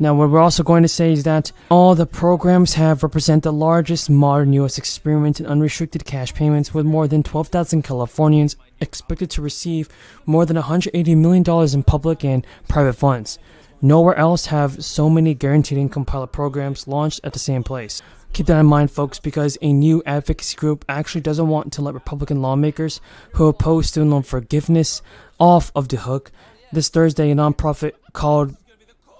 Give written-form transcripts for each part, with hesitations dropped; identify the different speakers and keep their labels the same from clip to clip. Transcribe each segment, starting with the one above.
Speaker 1: Now, what we're also going to say is that all the programs have represent the largest modern U.S. experiment in unrestricted cash payments, with more than 12,000 Californians expected to receive more than $180 million in public and private funds. Nowhere else have so many guaranteed income pilot programs launched at the same place. Keep that in mind, folks, because a new advocacy group actually doesn't want to let Republican lawmakers who oppose student loan forgiveness off of the hook. This Thursday, a nonprofit called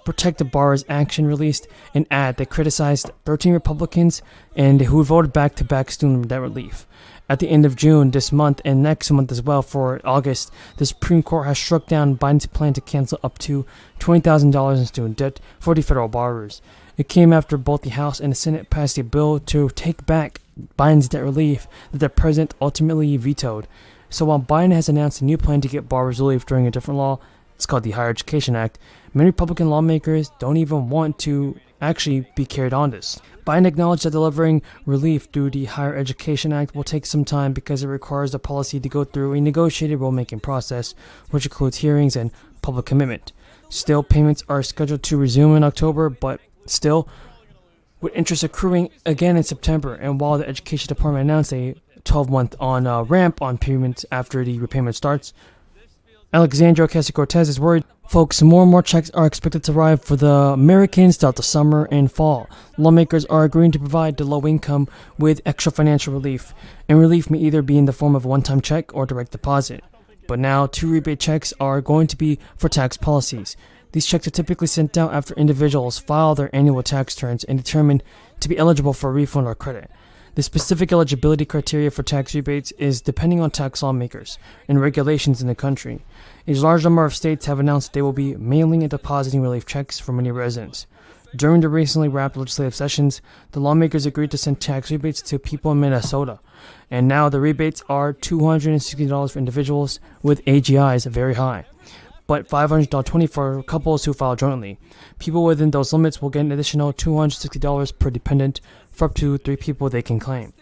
Speaker 1: Protect the Borrower's Action released an ad that criticized 13 Republicans and who voted back-to-back student debt relief. At the end of June this month and next month as well for August, the Supreme Court has struck down Biden's plan to cancel up to $20,000 in student debt for the federal borrowers. It came after both the House and the Senate passed a bill to take back Biden's debt relief that the president ultimately vetoed. So while Biden has announced a new plan to get borrowers relief during a different law, it's called the Higher Education Act, many Republican lawmakers don't even want to actually be carried on this. Biden acknowledged that delivering relief through the Higher Education Act will take some time because it requires the policy to go through a negotiated rulemaking process, which includes hearings and public commitment. Still, payments are scheduled to resume in October, but still, with interest accruing again in September. And while the Education Department announced a 12-month ramp on payments after the repayment starts, Alexandria Ocasio-Cortez is worried. Folks, more and more checks are expected to arrive for the Americans throughout the summer and fall. Lawmakers are agreeing to provide the low income with extra financial relief, and relief may either be in the form of a one-time check or direct deposit. But now, 2 rebate checks are going to be for tax policies. These checks are typically sent out after individuals file their annual tax returns and determined to be eligible for a refund or credit. The specific eligibility criteria for tax rebates is depending on tax lawmakers and regulations in the country. A large number of states have announced they will be mailing and depositing relief checks for many residents. During the recently wrapped legislative sessions, the lawmakers agreed to send tax rebates to people in Minnesota, and now the rebates are $260 for individuals with AGIs very high, but $520 for couples who file jointly. People within those limits will get an additional $260 per dependent for up to 3 people they can claim.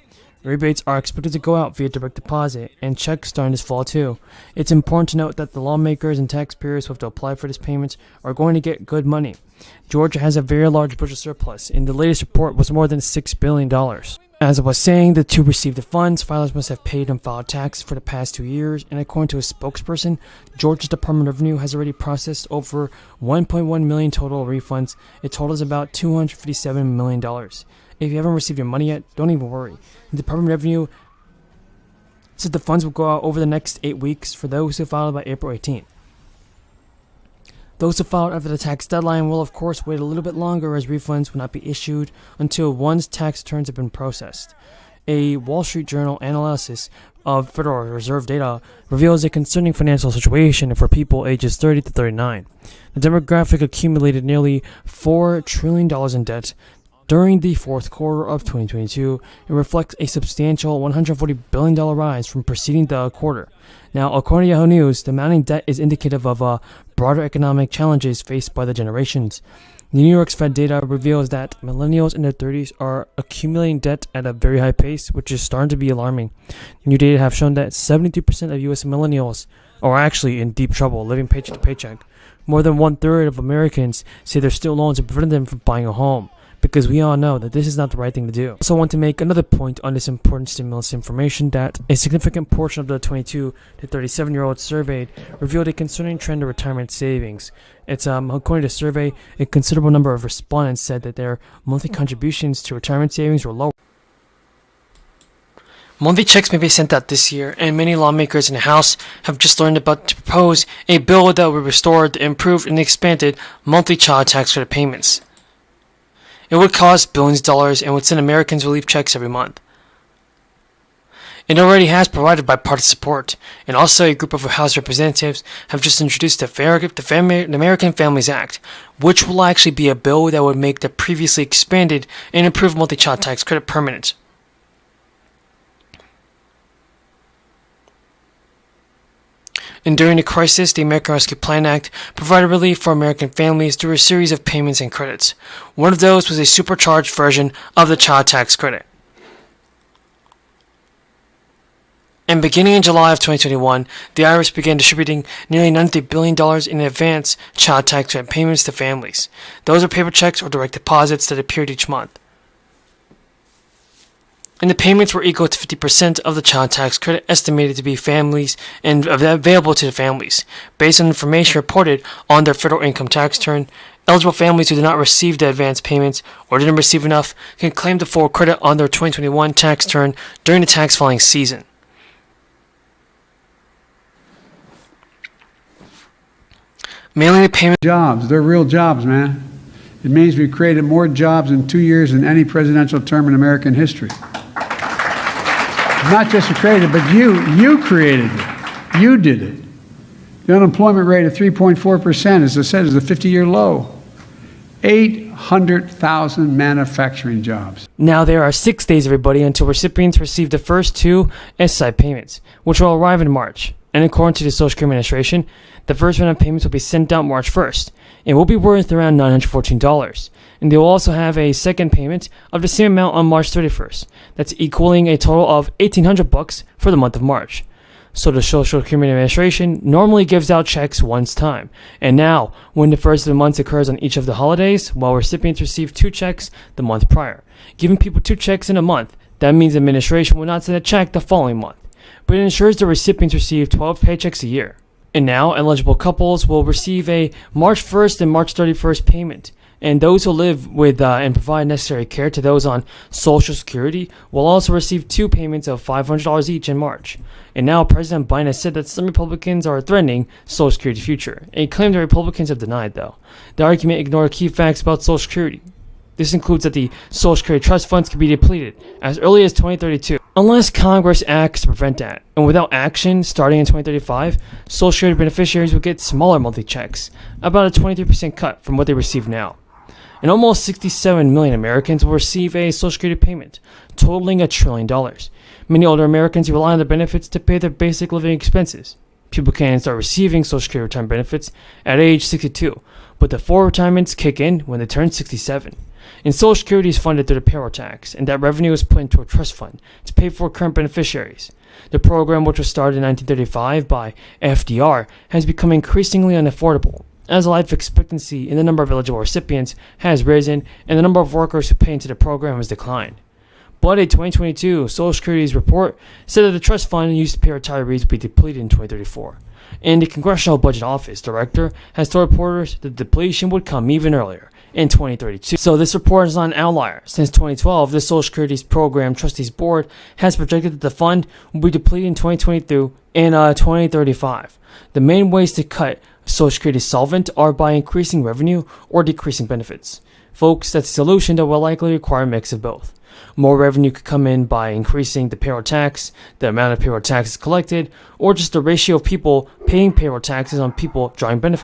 Speaker 1: Rebates are expected to go out via direct deposit and checks starting this fall too. It's important to note that the lawmakers and taxpayers who have to apply for these payments are going to get good money. Georgia has a very large budget surplus, and the latest report was more than $6 billion. As I was saying, to receive the funds, filers must have paid and filed taxes for the past 2 years, and according to a spokesperson, Georgia's Department of Revenue has already processed over 1.1 million total refunds. It totals about $257 million. If you haven't received your money yet, don't even worry. The Department of Revenue says the funds will go out over the next 8 weeks for those who filed by April 18th. Those who filed after the tax deadline will of course wait a little bit longer, as refunds will not be issued until one's tax returns have been processed. A Wall Street Journal analysis of Federal Reserve data reveals a concerning financial situation for people ages 30 to 39. The demographic accumulated nearly $4 trillion in debt during the fourth quarter of 2022. It reflects a substantial $140 billion rise from preceding the quarter. Now, according to Yahoo News, the mounting debt is indicative of broader economic challenges faced by the generations. The New York's Fed data reveals that millennials in their 30s are accumulating debt at a very high pace, which is starting to be alarming. New data have shown that 72% of U.S. millennials are actually in deep trouble, living paycheck to paycheck. More than 1/3 of Americans say their student loans have prevented them from buying a home, because we all know that this is not the right thing to do. I also want to make another point on this important stimulus information, that a significant portion of the 22 to 37-year-olds surveyed revealed a concerning trend of retirement savings. According to the survey, a considerable number of respondents said that their monthly contributions to retirement savings were low. Monthly checks may be sent out this year, and many lawmakers in the House have just learned about to propose a bill that will restore the improved and expanded monthly child tax credit payments. It would cost billions of dollars and would send Americans relief checks every month. It already has provided bipartisan support, and also a group of House representatives have just introduced the American Families Act, which will actually be a bill that would make the previously expanded and improved multi-child tax credit permanent. And during the crisis, the American Rescue Plan Act provided relief for American families through a series of payments and credits. One of those was a supercharged version of the child tax credit. And beginning in July of 2021, the IRS began distributing nearly $93 billion in advance child tax payments to families. Those are paper checks or direct deposits that appeared each month. And the payments were equal to 50% of the child tax credit estimated to be families and available to the families. Based on information reported on their federal income tax return, eligible families who did not receive the advance payments or didn't receive enough can claim the full credit on their 2021 tax return during the tax filing season. Mailing the payment
Speaker 2: jobs, they're real jobs, man. It means we created more jobs in 2 years than any presidential term in American history. Not just created, but you created it. You did it. The unemployment rate of 3.4%, as I said, is a 50-year low. 800,000 manufacturing jobs.
Speaker 1: Now there are 6 days, everybody, until recipients receive the first 2 SSI payments, which will arrive in March. And according to the Social Security Administration, the first round of payments will be sent out March 1st and will be worth around $914. And they will also have a second payment of the same amount on March 31st. That's equaling a total of $1,800 for the month of March. So the Social Security Administration normally gives out checks once time. And now, when the first of the month occurs on each of the holidays, while recipients receive 2 checks the month prior. Giving people 2 checks in a month, that means the administration will not send a check the following month. But it ensures the recipients receive 12 paychecks a year. And now, eligible couples will receive a March 1st and March 31st payment. And those who live with and provide necessary care to those on Social Security will also receive 2 payments of $500 each in March. And now President Biden has said that some Republicans are threatening Social Security's future, a claim the Republicans have denied, though. The argument ignored key facts about Social Security. This includes that the Social Security trust funds could be depleted as early as 2032, unless Congress acts to prevent that. And without action, starting in 2035, Social Security beneficiaries will get smaller monthly checks, about a 23% cut from what they receive now. And almost 67 million Americans will receive a Social Security payment, totaling $1 trillion. Many older Americans rely on the benefits to pay their basic living expenses. People can start receiving Social Security retirement benefits at age 62, but the full retirements kick in when they turn 67. And Social Security is funded through the payroll tax, and that revenue is put into a trust fund to pay for current beneficiaries. The program, which was started in 1935 by FDR, has become increasingly unaffordable, as life expectancy in the number of eligible recipients has risen and the number of workers who pay into the program has declined. But a 2022 Social Security's report said that the trust fund used to pay retirees will be depleted in 2034. And the Congressional Budget Office director has told reporters that the depletion would come even earlier, in 2032. So this report is not an outlier. Since 2012, the Social Security's Program Trustees Board has projected that the fund will be depleted in 2022 and 2035. The main ways to cut Social Security solvent are by increasing revenue or decreasing benefits. Folks, that's a solution that will likely require a mix of both. More revenue could come in by increasing the payroll tax, the amount of payroll taxes collected, or just the ratio of people paying payroll taxes on people drawing benefits.